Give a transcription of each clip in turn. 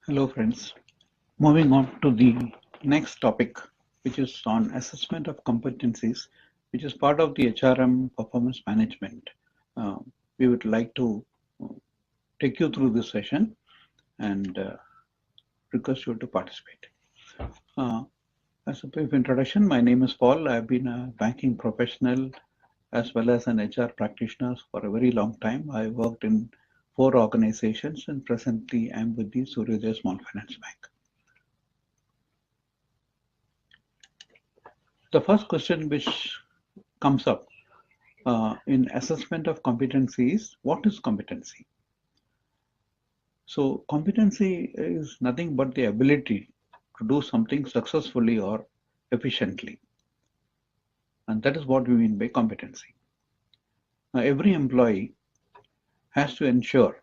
Hello friends. Moving on to the next topic, which is on assessment of competencies, which is part of the HRM performance management. Uh, we would like to uh, take you through this session and request you to participate. Uh, as a brief introduction, my name is Paul. I've been a banking professional as well as an HR practitioner for a very long time. I worked in 4 organizations and presently I'm with the Suryodaya Small Finance Bank. The first question which comes up in assessment of competency is, what is competency? So competency is nothing but the ability to do something successfully or efficiently. And that is what we mean by competency. Now, every employee has to ensure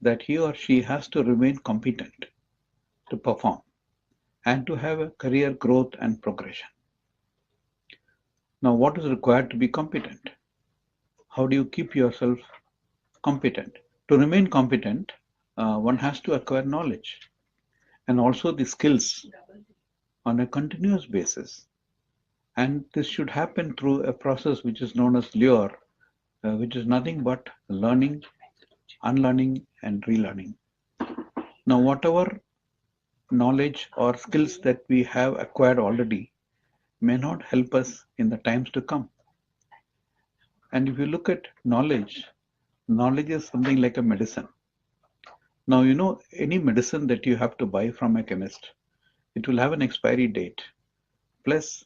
that he or she has to remain competent to perform and to have a career growth and progression. Now, what is required to be competent? How do you keep yourself competent? To remain competent, one has to acquire knowledge and also the skills on a continuous basis. And this should happen through a process which is known as LURE, which is nothing but learning, unlearning, and relearning. Now, whatever knowledge or skills that we have acquired already may not help us in the times to come. And if you look at knowledge, knowledge is something like a medicine. Now, you know, any medicine that you have to buy from a chemist, it will have an expiry date. Plus,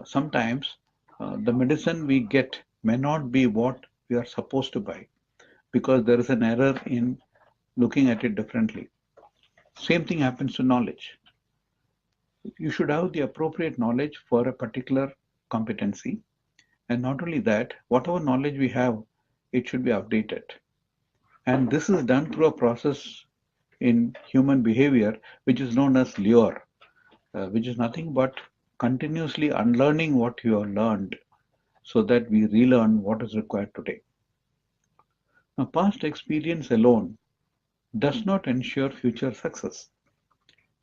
sometimes the medicine we get may not be what we are supposed to buy because there is an error in looking at it differently. Same thing happens to knowledge. You should have the appropriate knowledge for a particular competency. And not only that, whatever knowledge we have, it should be updated. And this is done through a process in human behavior, which is known as LURE, which is nothing but continuously unlearning what you have learned so that we relearn what is required today. Now, past experience alone does not ensure future success.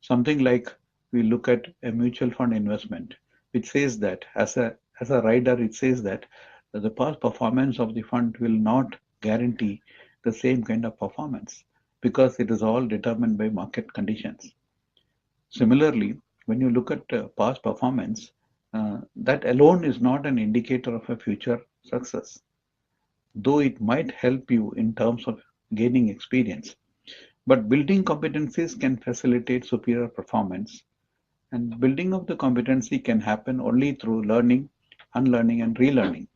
Something like we look at a mutual fund investment, which says that as a rider, it says that the past performance of the fund will not guarantee the same kind of performance because it is all determined by market conditions. Similarly, when you look at past performance, that alone is not an indicator of a future success, though it might help you in terms of gaining experience. But building competencies can facilitate superior performance, and building of the competency can happen only through learning, unlearning, and relearning.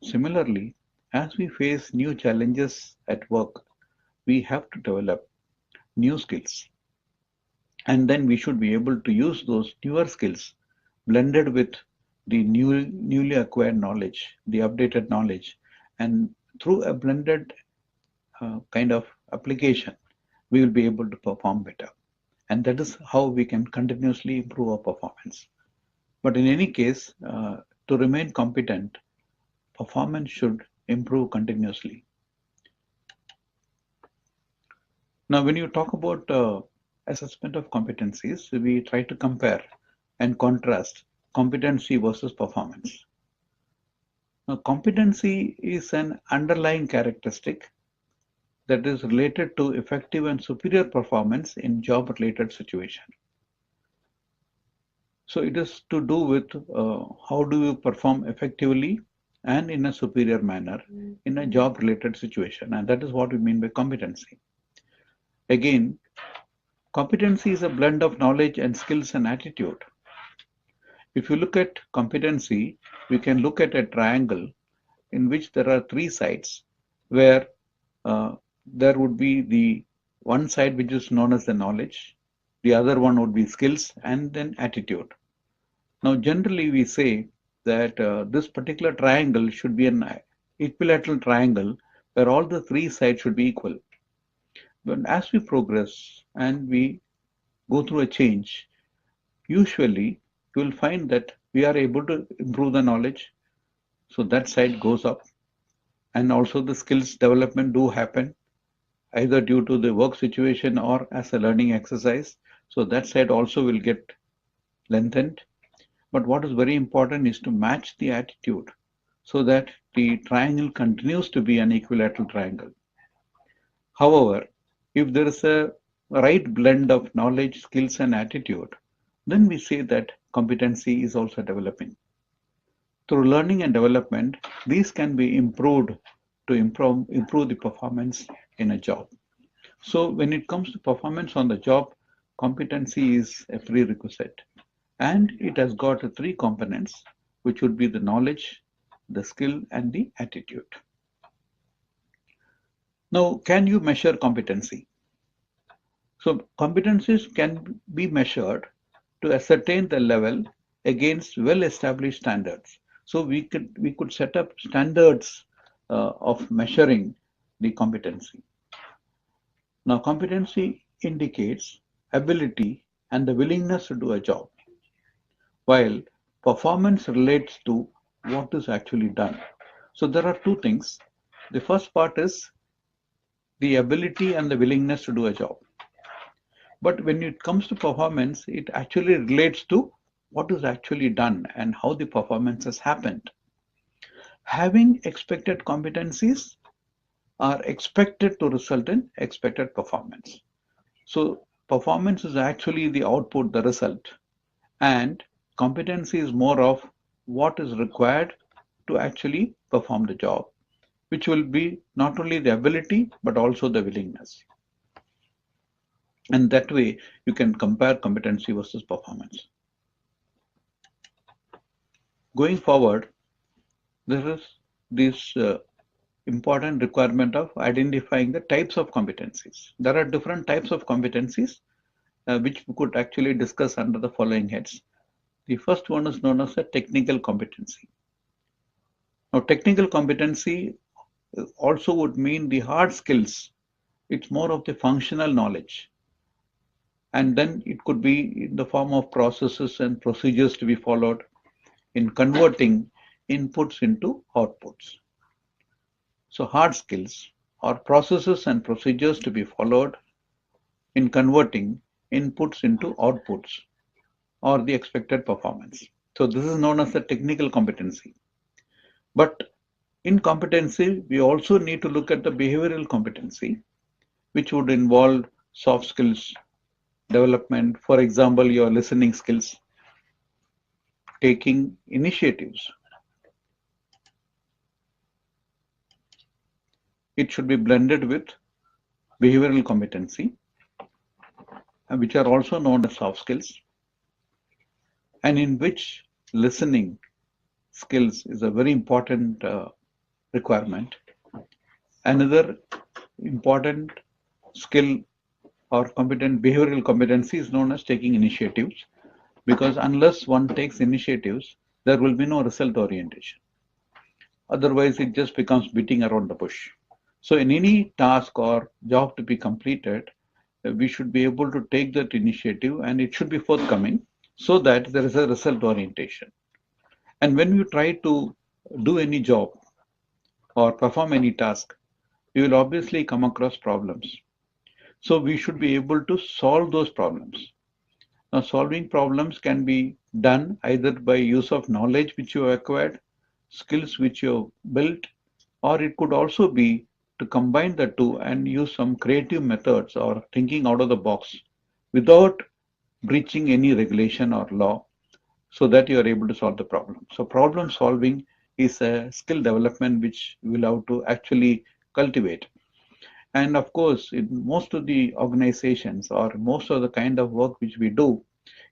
Similarly, as we face new challenges at work, we have to develop new skills. And then we should be able to use those newer skills blended with the newly acquired knowledge, the updated knowledge, and through a blended kind of application, we will be able to perform better. And that is how we can continuously improve our performance. But in any case, to remain competent, performance should improve continuously. Now, when you talk about assessment of competencies, we try to compare and contrast competency versus performance. Now, competency is an underlying characteristic that is related to effective and superior performance in job-related situation. So it is to do with how do you perform effectively and in a superior manner in a job-related situation, and that is what we mean by competency. Again, competency is a blend of knowledge and skills and attitude. If you look at competency, we can look at a triangle in which there are 3 sides where there would be the one side which is known as the knowledge, the other one would be skills, and then attitude. Now, generally we say that this particular triangle should be an equilateral triangle where all the 3 sides should be equal. But as we progress and we go through a change, usually you will find that we are able to improve the knowledge, so that side goes up, and also the skills development do happen, either due to the work situation or as a learning exercise. So that side also will get lengthened. But what is very important is to match the attitude so that the triangle continues to be an equilateral triangle. However, if there is a right blend of knowledge, skills, and attitude, then we say that competency is also developing. Through learning and development, these can be improved to improve the performance in a job. So when it comes to performance on the job, competency is a prerequisite. And it has got three components, which would be the knowledge, the skill, and the attitude. Now, can you measure competency? So competencies can be measured to ascertain the level against well-established standards. So we could set up standards of measuring the competency. Now, competency indicates ability and the willingness to do a job, while performance relates to what is actually done. So there are two things. The first part is the ability and the willingness to do a job. But when it comes to performance, it actually relates to what is actually done and how the performance has happened. Having expected competencies are expected to result in expected performance. So performance is actually the output, the result, and competency is more of what is required to actually perform the job, which will be not only the ability but also the willingness. And that way you can compare competency versus performance. Going forward, there is this important requirement of identifying the types of competencies. There are different types of competencies which we could actually discuss under the following heads. The first one is known as a technical competency. Now, technical competency also would mean the hard skills. It's more of the functional knowledge. And then it could be in the form of processes and procedures to be followed in converting inputs into outputs. So hard skills are processes and procedures to be followed in converting inputs into outputs or the expected performance. So this is known as the technical competency. But in competency, we also need to look at the behavioral competency, which would involve soft skills development. For example, your listening skills, taking initiatives. It should be blended with behavioral competency, which are also known as soft skills, and in which listening skills is a very important requirement. Another important skill or behavioral competency is known as taking initiatives, because unless one takes initiatives, there will be no result orientation. Otherwise, it just becomes beating around the bush. So in any task or job to be completed, we should be able to take that initiative and it should be forthcoming so that there is a result orientation. And when you try to do any job or perform any task, you will obviously come across problems. So we should be able to solve those problems. Now, solving problems can be done either by use of knowledge which you have acquired, skills which you have built, or it could also be to combine the two and use some creative methods or thinking out of the box without breaching any regulation or law, so that you are able to solve the problem. So problem solving is a skill development which we will have to actually cultivate. And of course, in most of the organizations or most of the kind of work which we do,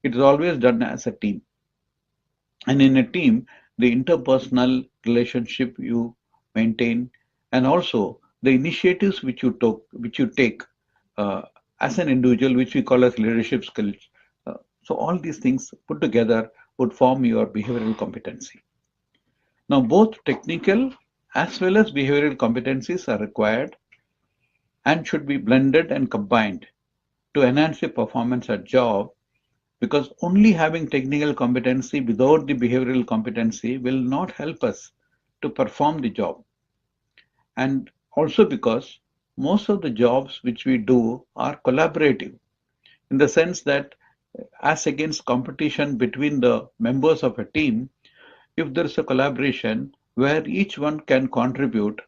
it is always done as a team. And in a team, the interpersonal relationship you maintain, and also the initiatives which you take as an individual, which we call as leadership skills. So all these things put together would form your behavioral competency. Now, both technical as well as behavioral competencies are required and should be blended and combined to enhance the performance at job, because only having technical competency without the behavioral competency will not help us to perform the job. And also because most of the jobs which we do are collaborative in the sense that as against competition between the members of a team, if there is a collaboration where each one can contribute,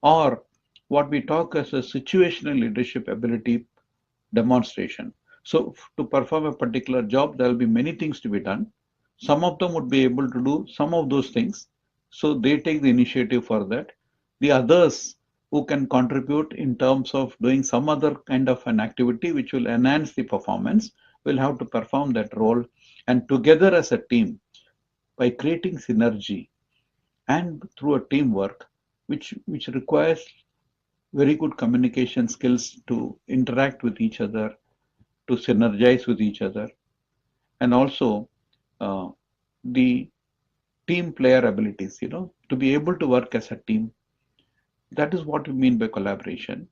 or what we talk as a situational leadership ability demonstration. So to perform a particular job, there will be many things to be done. Some of them would be able to do some of those things. So they take the initiative for that. The others who can contribute in terms of doing some other kind of an activity which will enhance the performance will have to perform that role. And together as a team, by creating synergy and through a teamwork, which requires very good communication skills to interact with each other, to synergize with each other, and also uh, the team player abilities, to be able to work as a team. That is what we mean by collaboration.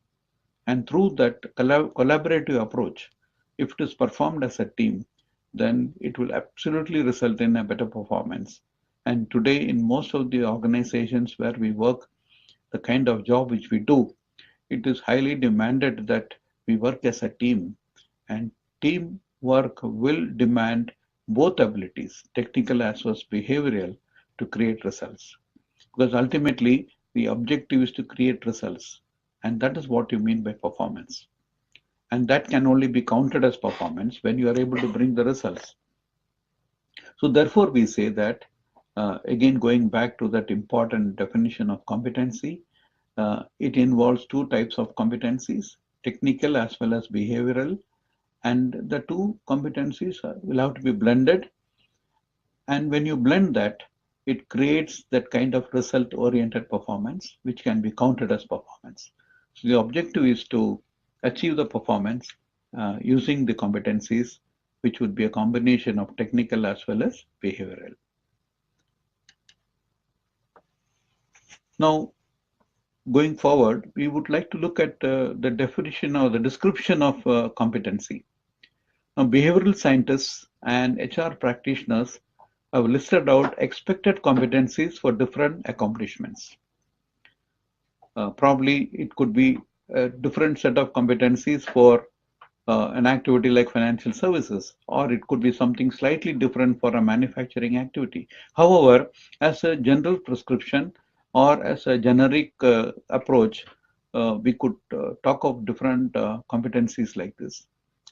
And through that collaborative approach, if it is performed as a team, then it will absolutely result in a better performance. And today, in most of the organizations where we work, the kind of job which we do, it is highly demanded that we work as a team, and teamwork will demand both abilities, technical as well as behavioral, to create results. Because ultimately, the objective is to create results, and that is what you mean by performance. And that can only be counted as performance when you are able to bring the results. So therefore, we say that, again, going back to that important definition of competency, it involves two types of competencies, technical as well as behavioral, and the two competencies will have to be blended. And when you blend that, it creates that kind of result-oriented performance, which can be counted as performance. So the objective is to achieve the performance using the competencies, which would be a combination of technical as well as behavioral. Now, going forward, we would like to look at the definition or the description of competency. Now, behavioral scientists and HR practitioners have listed out expected competencies for different accomplishments. Probably it could be a different set of competencies for an activity like financial services, or it could be something slightly different for a manufacturing activity. However, as a general prescription or as a generic approach, we could talk of different competencies like this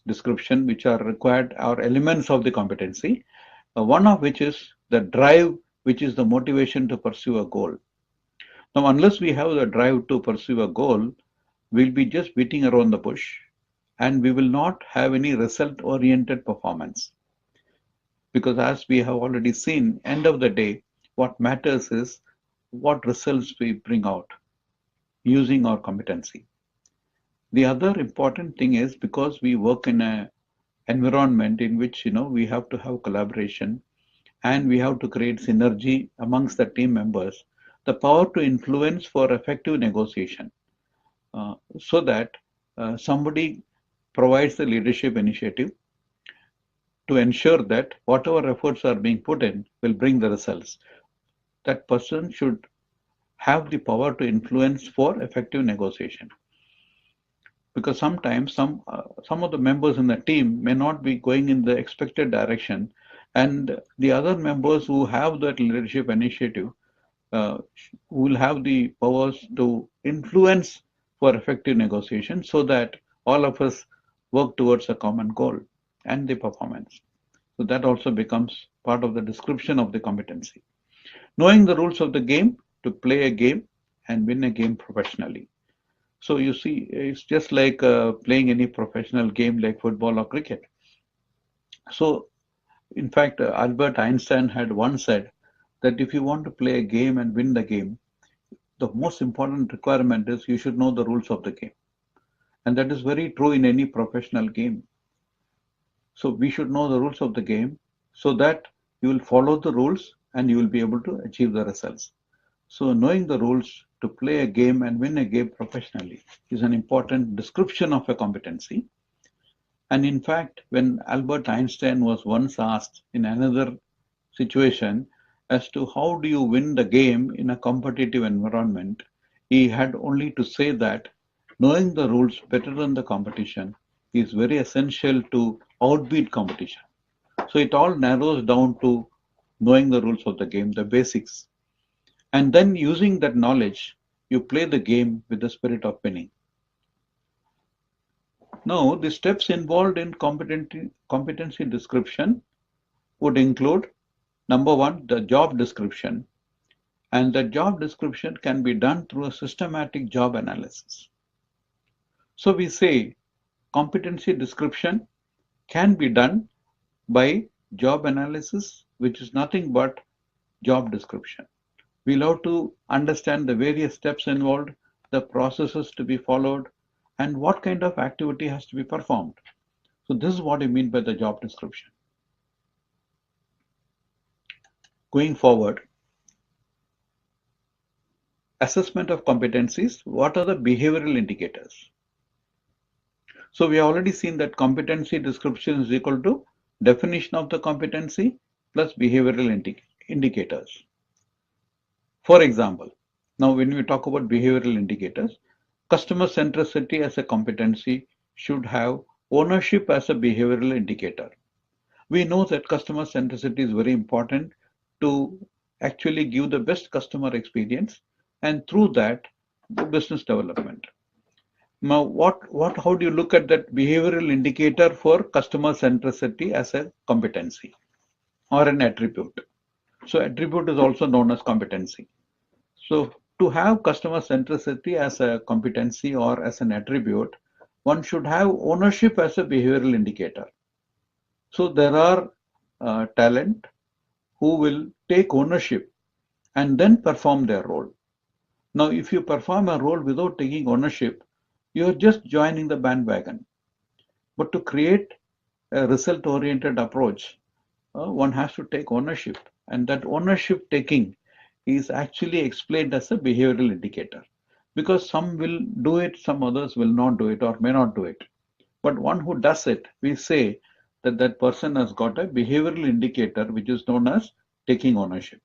description, which are required, or elements of the competency, one of which is the drive, which is the motivation to pursue a goal. Now, unless we have the drive to pursue a goal, we'll be just beating around the bush, and we will not have any result-oriented performance. Because as we have already seen, end of the day, what matters is what results we bring out using our competency. The other important thing is, because we work in an environment in which we have to have collaboration and we have to create synergy amongst the team members, the power to influence for effective negotiation, so that somebody provides the leadership initiative to ensure that whatever efforts are being put in will bring the results. That person should have the power to influence for effective negotiation. Because sometimes some of the members in the team may not be going in the expected direction, and the other members who have that leadership initiative will have the powers to influence for effective negotiation, so that all of us work towards a common goal and the performance. So that also becomes part of the description of the competency. Knowing the rules of the game to play a game and win a game professionally. So you see, it's just like playing any professional game like football or cricket. So in fact, Albert Einstein had once said that if you want to play a game and win the game, the most important requirement is you should know the rules of the game. And that is very true in any professional game. So we should know the rules of the game so that you will follow the rules and you will be able to achieve the results. So knowing the rules to play a game and win a game professionally is an important description of a competency. And in fact, when Albert Einstein was once asked in another situation as to how do you win the game in a competitive environment, he had only to say that Knowing the rules better than the competition is very essential to outbeat competition. So it all narrows down to knowing the rules of the game, the basics. And then using that knowledge, you play the game with the spirit of winning. Now, the steps involved in competency description would include number one, the job description. And the job description can be done through a systematic job analysis. So we say competency description can be done by job analysis, which is nothing but job description. We'll have to understand the various steps involved, the processes to be followed, and what kind of activity has to be performed. So this is what I mean by the job description. Going forward, assessment of competencies, what are the behavioral indicators? So we have already seen that competency description is equal to definition of the competency plus behavioral indicators. For example, now when we talk about behavioral indicators, customer centricity as a competency should have ownership as a behavioral indicator. We know that customer centricity is very important to actually give the best customer experience, and through that, the business development. Now, how do you look at that behavioral indicator for customer centricity as a competency or an attribute? So attribute is also known as competency. So to have customer centricity as a competency or as an attribute, one should have ownership as a behavioral indicator. So there are talent who will take ownership and then perform their role. Now, if you perform a role without taking ownership, you're just joining the bandwagon. But to create a result-oriented approach, one has to take ownership, and that ownership taking is actually explained as a behavioral indicator, because some will do it, some others will not do it or may not do it. But one who does it, we say that that person has got a behavioral indicator which is known as taking ownership.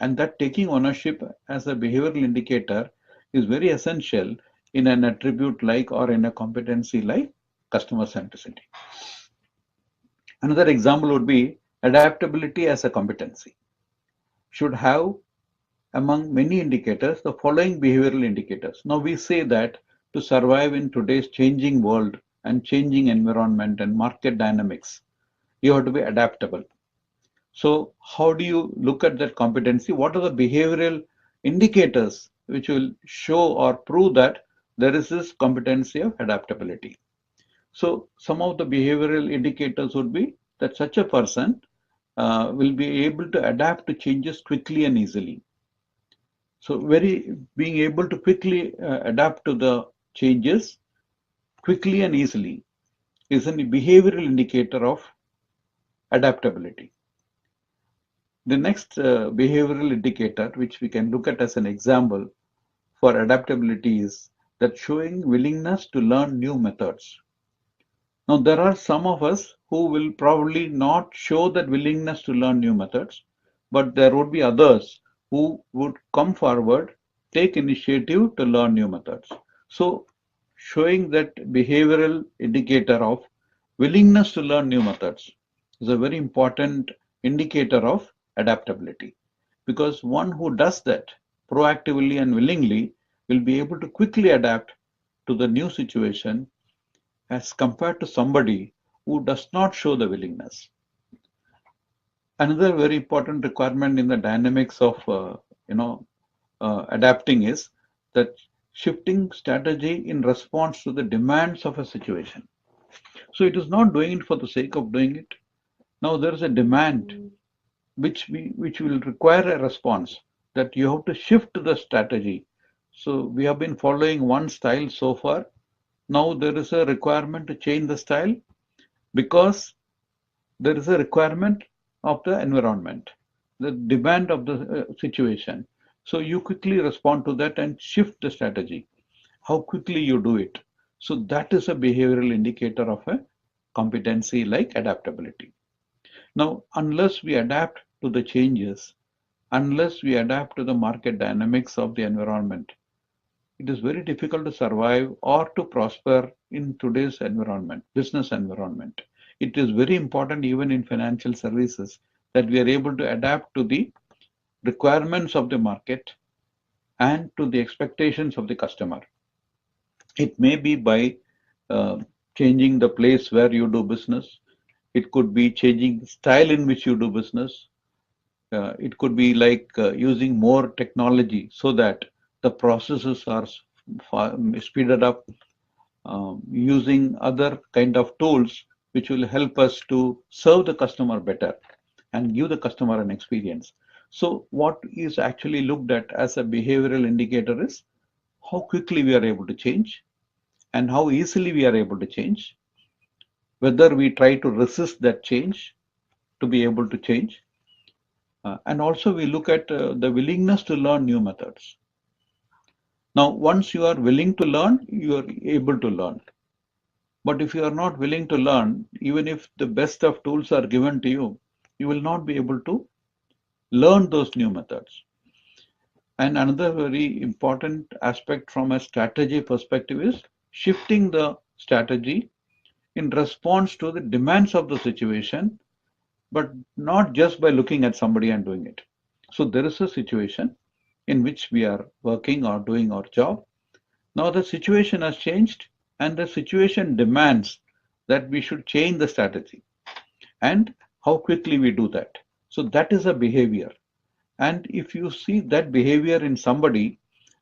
And that taking ownership as a behavioral indicator is very essential in an attribute like or in a competency like customer centricity. Another example would be adaptability as a competency. Should have among many indicators the following behavioral indicators. Now we say that to survive in today's changing world and changing environment and market dynamics, you have to be adaptable. So how do you look at that competency? What are the behavioral indicators which will show or prove that there is this competency of adaptability? So some of the behavioral indicators would be that such a person will be able to adapt to changes quickly and easily. So being able to quickly adapt to the changes quickly and easily is a behavioral indicator of adaptability. The next behavioral indicator, which we can look at as an example for adaptability, is that showing willingness to learn new methods. Now, there are some of us who will probably not show that willingness to learn new methods, but there would be others who would come forward, take initiative to learn new methods. So, showing that behavioral indicator of willingness to learn new methods is a very important indicator of adaptability, because one who does that proactively and willingly will be able to quickly adapt to the new situation as compared to somebody who does not show the willingness. Another very important requirement in the dynamics of adapting is that shifting strategy in response to the demands of a situation. So it is not doing it for the sake of doing it. Now there is a demand which will require a response, that you have to shift the strategy. So we have been following one style so far. Now there is a requirement to change the style because there is a requirement of the environment, the demand of the situation. So you quickly respond to that and shift the strategy, how quickly you do it. So that is a behavioral indicator of a competency like adaptability. Now, unless we adapt to the changes, unless we adapt to the market dynamics of the environment, it is very difficult to survive or to prosper in today's environment, business environment. It is very important even in financial services that we are able to adapt to the requirements of the market and to the expectations of the customer. It may be by uh, changing the place where you do business. It could be changing the style in which you do business. It could be like using more technology so that the processes are speeded up, using other kind of tools which will help us to serve the customer better and give the customer an experience. So what is actually looked at as a behavioral indicator is how quickly we are able to change and how easily we are able to change, whether we try to resist that change to be able to change. And also we look at the willingness to learn new methods. Now, once you are willing to learn, you are able to learn. But if you are not willing to learn, even if the best of tools are given to you, you will not be able to learn those new methods. And another very important aspect from a strategy perspective is shifting the strategy in response to the demands of the situation, but not just by looking at somebody and doing it. So there is a situation in which we are working or doing our job. Now the situation has changed and the situation demands that we should change the strategy and how quickly we do that. So that is a behavior. And if you see that behavior in somebody,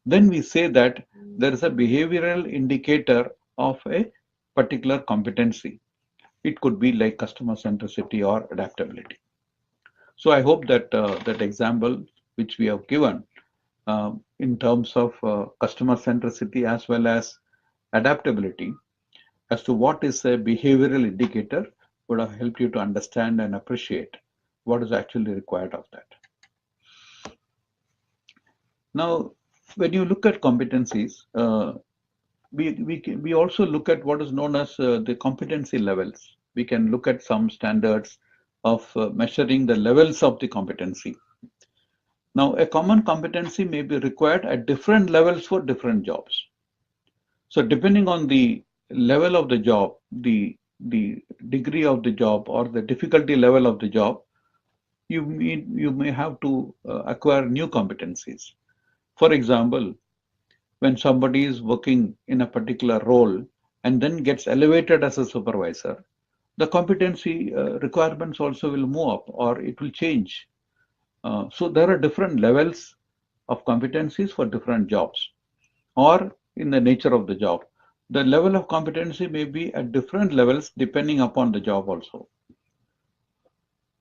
then we say that there is a behavioral indicator of a particular competency. It could be like customer centricity or adaptability. So I hope that that example which we have given in terms of customer centricity as well as adaptability as to what is a behavioral indicator would have helped you to understand and appreciate what is actually required of that. Now, when you look at competencies, we also look at what is known as the competency levels. We can look at some standards of measuring the levels of the competency. Now, a common competency may be required at different levels for different jobs. So depending on the level of the job, the degree of the job or the difficulty level of the job, you may have to acquire new competencies. For example, when somebody is working in a particular role and then gets elevated as a supervisor, the competency requirements also will move up or it will change. So there are different levels of competencies for different jobs or in the nature of the job. The level of competency may be at different levels depending upon the job also.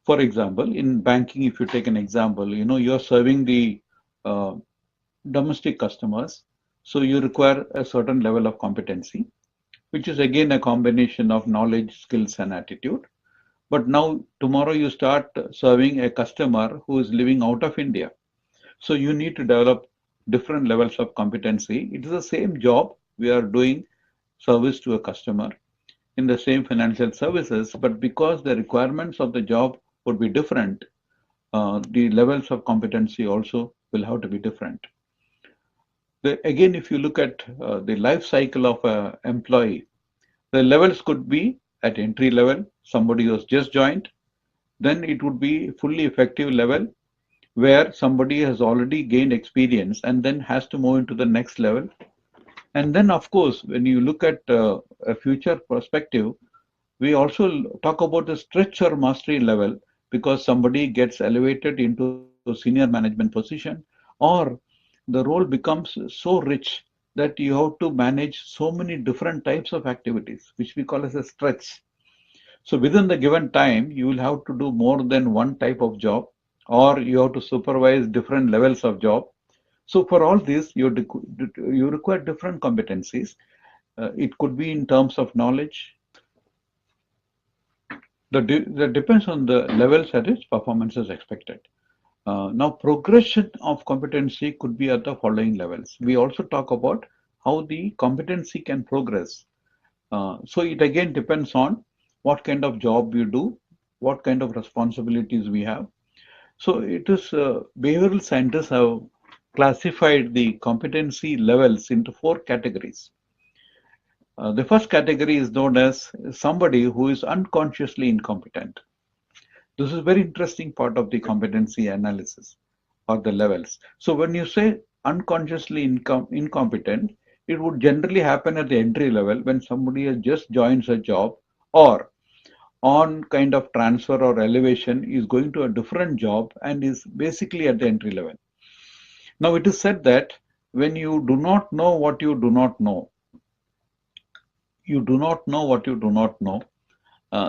For example, in banking, if you take an example, you're serving the uh, domestic customers, so you require a certain level of competency, which is again a combination of knowledge, skills, and attitude. But now, tomorrow, you start serving a customer who is living out of India. So you need to develop different levels of competency. It is the same job. We are doing service to a customer in the same financial services, but because the requirements of the job would be different, the levels of competency also will have to be different. Again, if you look at the life cycle of an employee, the levels could be at entry level, somebody who has just joined, then it would be fully effective level where somebody has already gained experience and then has to move into the next level. And then, of course, when you look at a future perspective, we also talk about the stretch or mastery level because somebody gets elevated into a senior management position or the role becomes so rich that you have to manage so many different types of activities, which we call as a stretch. So within the given time, you will have to do more than one type of job, or you have to supervise different levels of job. So for all this, you require different competencies. It could be in terms of knowledge. That depends on the levels at which performance is expected. Now, progression of competency could be at the following levels. We also talk about how the competency can progress. So it again depends on what kind of job you do, what kind of responsibilities we have. So it is behavioral scientists have classified the competency levels into four categories. The first category is known as somebody who is unconsciously incompetent. This is a very interesting part of the competency analysis or the levels. So when you say unconsciously incompetent, it would generally happen at the entry level when somebody has just joins a job or on kind of transfer or elevation is going to a different job and is basically at the entry level. Now it is said that when you do not know what you do not know, you do not know what you do not know,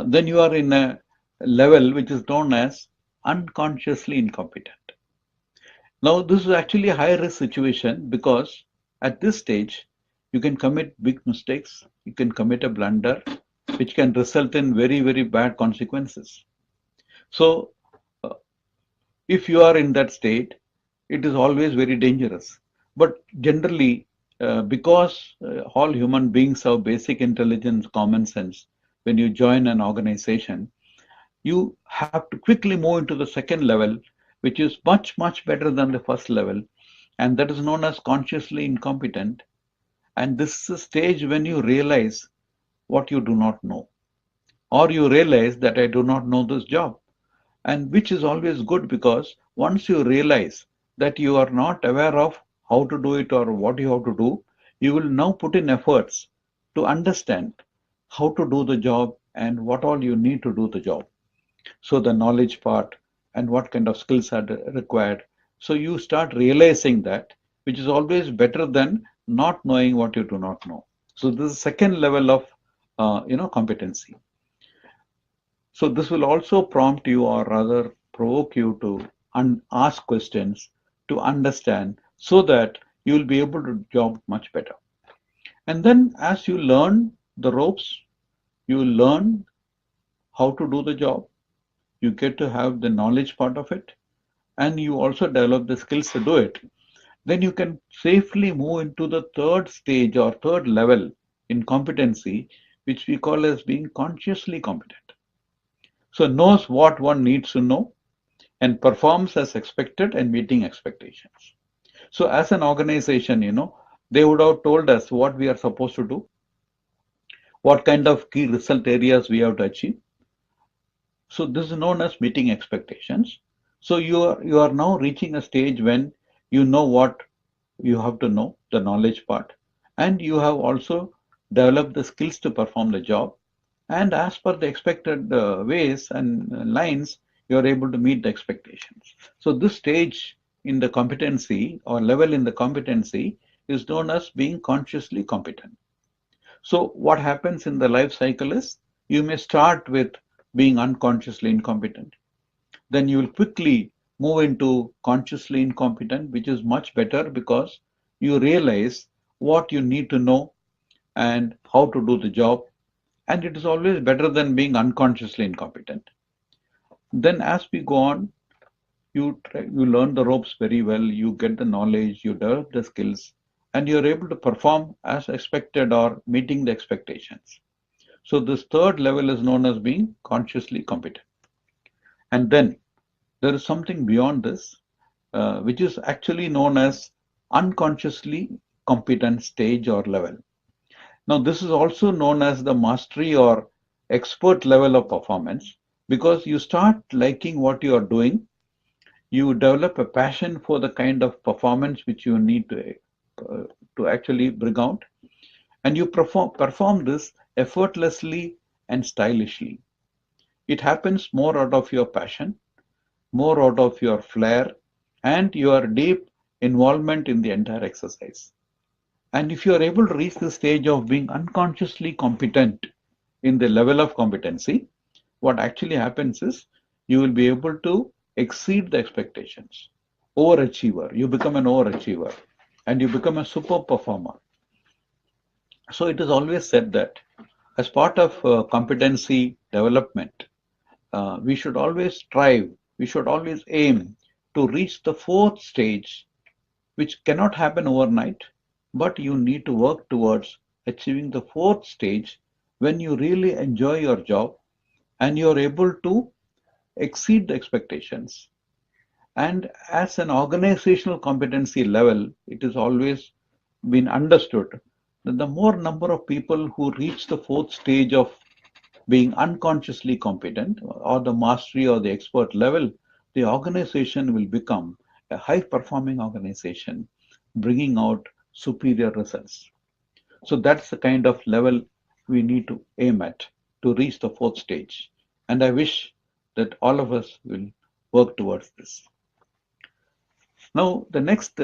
then you are in a level which is known as unconsciously incompetent. Now, this is actually a high risk situation because at this stage, you can commit big mistakes, you can commit a blunder, which can result in very, very bad consequences. So, uh, if you are in that state, it is always very dangerous. But generally, because all human beings have basic intelligence, common sense, when you join an organization, you have to quickly move into the second level, which is much, much better than the first level, and that is known as consciously incompetent. And this is a stage when you realize what you do not know, or you realize that I do not know this job, and which is always good because once you realize that you are not aware of how to do it or what you have to do, you will now put in efforts to understand how to do the job and what all you need to do the job. So the knowledge part and what kind of skills are required. So you start realizing that, which is always better than not knowing what you do not know. So this is second level of competency. So this will also prompt you or rather provoke you to ask questions to understand so that you will be able to job much better. And then as you learn the ropes, you will learn how to do the job. You get to have the knowledge part of it, and you also develop the skills to do it. Then you can safely move into the third stage or third level in competency, which we call as being consciously competent. So knows what one needs to know and performs as expected and meeting expectations. So as an organization, they would have told us what we are supposed to do, what kind of key result areas we have to achieve. So this is known as meeting expectations. So you are now reaching a stage when you know what you have to know, the knowledge part, and you have also developed the skills to perform the job. And as per the expected ways and lines, you are able to meet the expectations. So this stage in the competency or level in the competency is known as being consciously competent. So what happens in the life cycle is you may start with being unconsciously incompetent. Then you will quickly move into consciously incompetent, which is much better because you realize what you need to know and how to do the job. And it is always better than being unconsciously incompetent. Then as we go on, you learn the ropes very well, you get the knowledge, you develop the skills, and you're able to perform as expected or meeting the expectations. So this third level is known as being consciously competent. And then there is something beyond this, which is actually known as unconsciously competent stage or level. Now, this is also known as the mastery or expert level of performance because you start liking what you are doing, you develop a passion for the kind of performance which you need to actually bring out, and you perform this effortlessly and stylishly. It happens more out of your passion, more out of your flair, and your deep involvement in the entire exercise. And if you are able to reach the stage of being unconsciously competent in the level of competency, what actually happens is you will be able to exceed the expectations. Overachiever, you become an overachiever and you become a super performer. So it is always said that as part of competency development, we should always strive, we should always aim to reach the fourth stage, which cannot happen overnight, but you need to work towards achieving the fourth stage when you really enjoy your job and you're able to exceed the expectations And as an organizational competency level, it is always been understood that the more number of people who reach the fourth stage of being unconsciously competent or the mastery or the expert level, the organization will become a high performing organization, bringing out superior results. So that's the kind of level we need to aim at to reach the fourth stage. And I wish that all of us will work towards this. Now, the next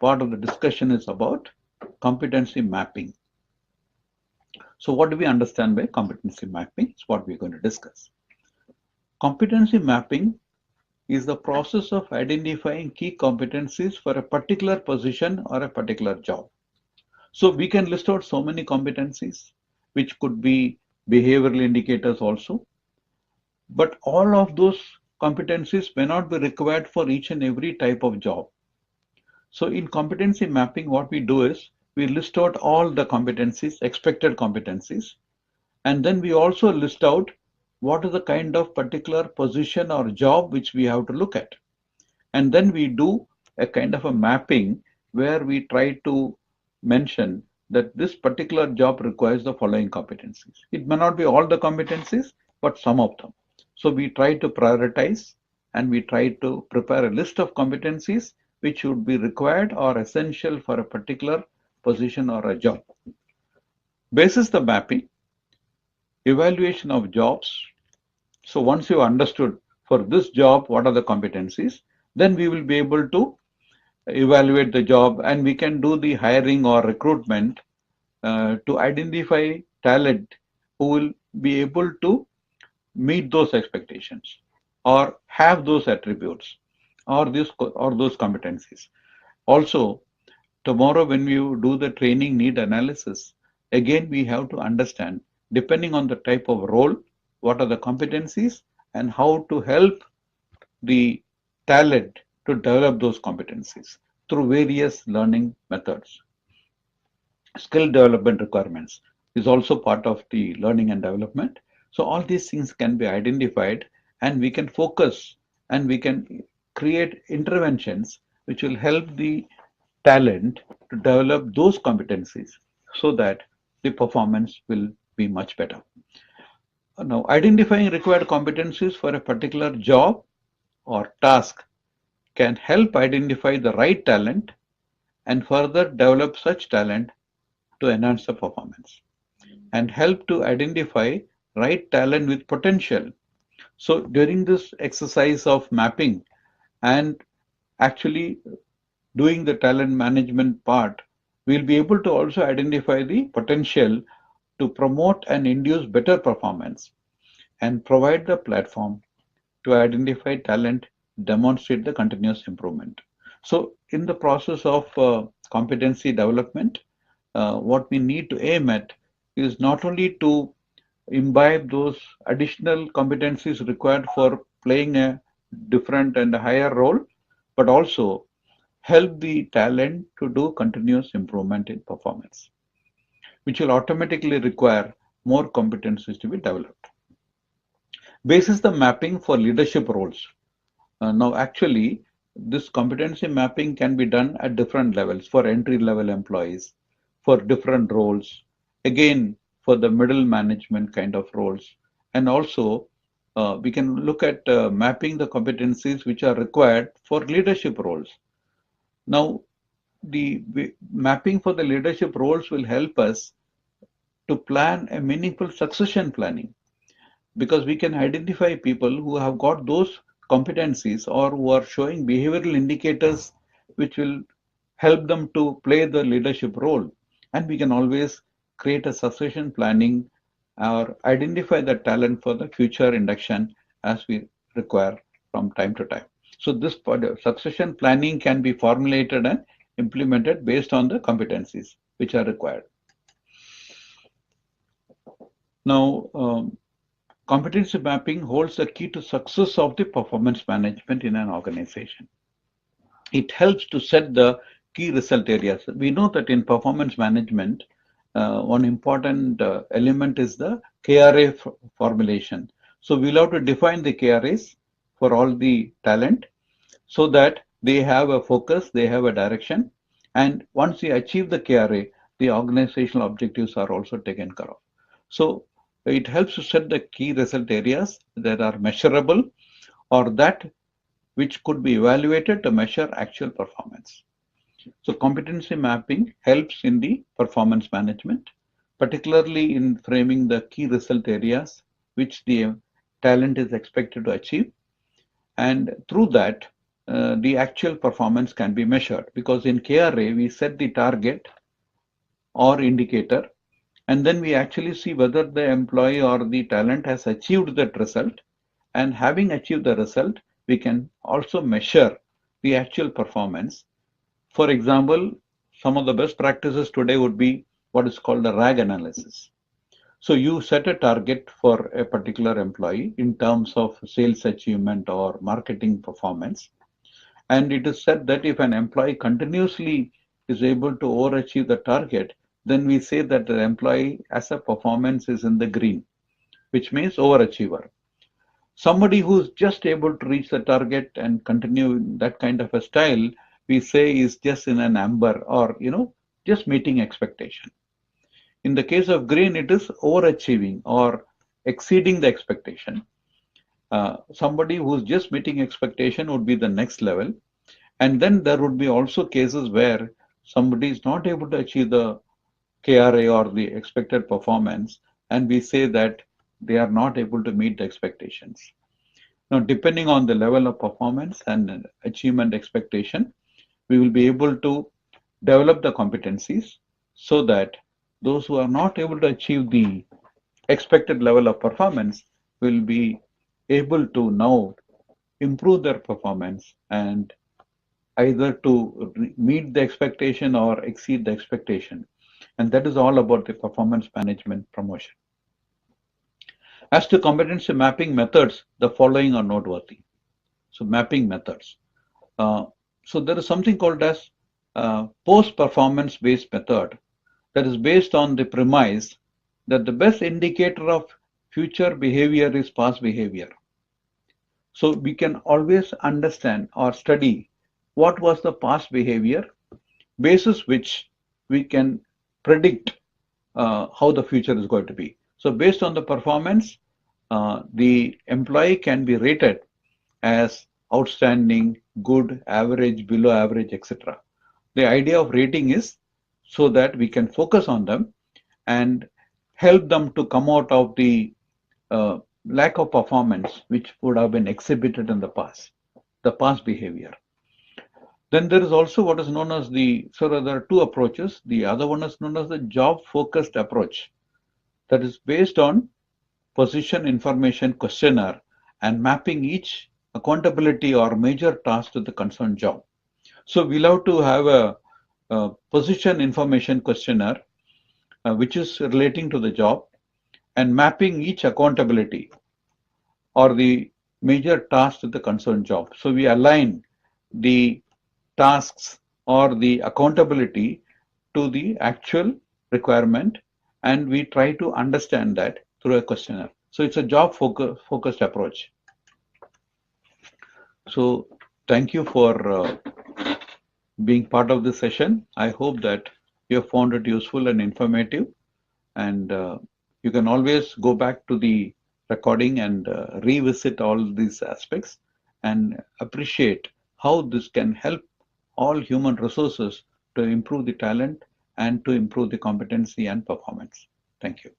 part of the discussion is about competency mapping. So what do we understand by competency mapping? It's what we're going to discuss. Competency mapping is the process of identifying key competencies for a particular position or a particular job. So we can list out so many competencies, which could be behavioral indicators also, but all of those competencies may not be required for each and every type of job. So in competency mapping, what we do is we list out all the competencies, expected competencies, and then we also list out what is the kind of particular position or job which we have to look at. And then we do a kind of a mapping where we try to mention that this particular job requires the following competencies. It may not be all the competencies, but some of them. So we try to prioritize and we try to prepare a list of competencies which would be required or essential for a particular position or a job. Basis the mapping, evaluation of jobs. So once you understood for this job what are the competencies, then we will be able to evaluate the job and we can do the hiring or recruitment to identify talent who will be able to meet those expectations or have those attributes or those competencies. Also, tomorrow when you do the training need analysis, again we have to understand, depending on the type of role, what are the competencies and how to help the talent to develop those competencies through various learning methods. Skill development requirements is also part of the learning and development. So all these things can be identified and we can focus and we can create interventions which will help the talent to develop those competencies so that the performance will be much better. Now, identifying required competencies for a particular job or task can help identify the right talent and further develop such talent to enhance the performance and help to identify right talent with potential. So during this exercise of mapping and actually doing the talent management part, we'll be able to also identify the potential to promote and induce better performance and provide the platform to identify talent, demonstrate the continuous improvement. So in the process of competency development, what we need to aim at is not only to imbibe those additional competencies required for playing a different and higher role, but also help the talent to do continuous improvement in performance, which will automatically require more competencies to be developed. Basis the mapping for leadership roles. Now, actually, this competency mapping can be done at different levels for entry-level employees, for different roles, again, for the middle management kind of roles, and also we can look at mapping the competencies which are required for leadership roles. Now, the mapping for the leadership roles will help us to plan a meaningful succession planning because we can identify people who have got those competencies or who are showing behavioral indicators which will help them to play the leadership role. And we can always create a succession planning or identify the talent for the future induction as we require from time to time. So this succession planning can be formulated and implemented based on the competencies which are required. Now, competency mapping holds the key to success of the performance management in an organization. It helps to set the key result areas. We know that in performance management, one important element is the KRA formulation. So we'll have to define the KRAs for all the talent. so that they have a focus, they have a direction, and once they achieve the KRA, the organizational objectives are also taken care of. So it helps to set the key result areas that are measurable or that which could be evaluated to measure actual performance. So competency mapping helps in the performance management, particularly in framing the key result areas which the talent is expected to achieve. And through that, the actual performance can be measured, because in KRA, we set the target or indicator, and then we actually see whether the employee or the talent has achieved that result. And having achieved the result, we can also measure the actual performance. For example, some of the best practices today would be what is called a RAG analysis. So you set a target for a particular employee in terms of sales achievement or marketing performance. And it is said that if an employee continuously is able to overachieve the target, then we say that the employee as a performance is in the green, which means overachiever. Somebody who's just able to reach the target and continue in that kind of a style, we say is just in an amber, or just meeting expectation. In the case of green, it is overachieving or exceeding the expectation. Somebody who's just meeting expectation would be the next level. And then there would be also cases where somebody is not able to achieve the KRA or the expected performance, and we say that they are not able to meet the expectations. Now, depending on the level of performance and achievement expectation, we will be able to develop the competencies so that those who are not able to achieve the expected level of performance will be able to now improve their performance and either to meet the expectation or exceed the expectation. And that is all about the performance management promotion. As to competency mapping methods, the following are noteworthy. So mapping methods. So there is something called as post-performance based method that is based on the premise that the best indicator of future behavior is past behavior. So we can always understand or study what was the past behavior, basis which we can predict how the future is going to be. So based on the performance, the employee can be rated as outstanding, good, average, below average, etc. The idea of rating is so that we can focus on them and help them to come out of the lack of performance which would have been exhibited in the past behavior. Then there is also what is known as so there are two approaches. The other one is known as the job focused approach, that is based on position information questionnaire and mapping each accountability or major task to the concerned job. So we'll have to have a position information questionnaire which is relating to the job and mapping each accountability or the major task to the concerned job. So we align the tasks or the accountability to the actual requirement, and we try to understand that through a questionnaire. So it's a job focused approach. So thank you for being part of this session. I hope that you have found it useful and informative, and you can always go back to the recording and revisit all these aspects and appreciate how this can help all human resources to improve the talent and to improve the competency and performance. Thank you.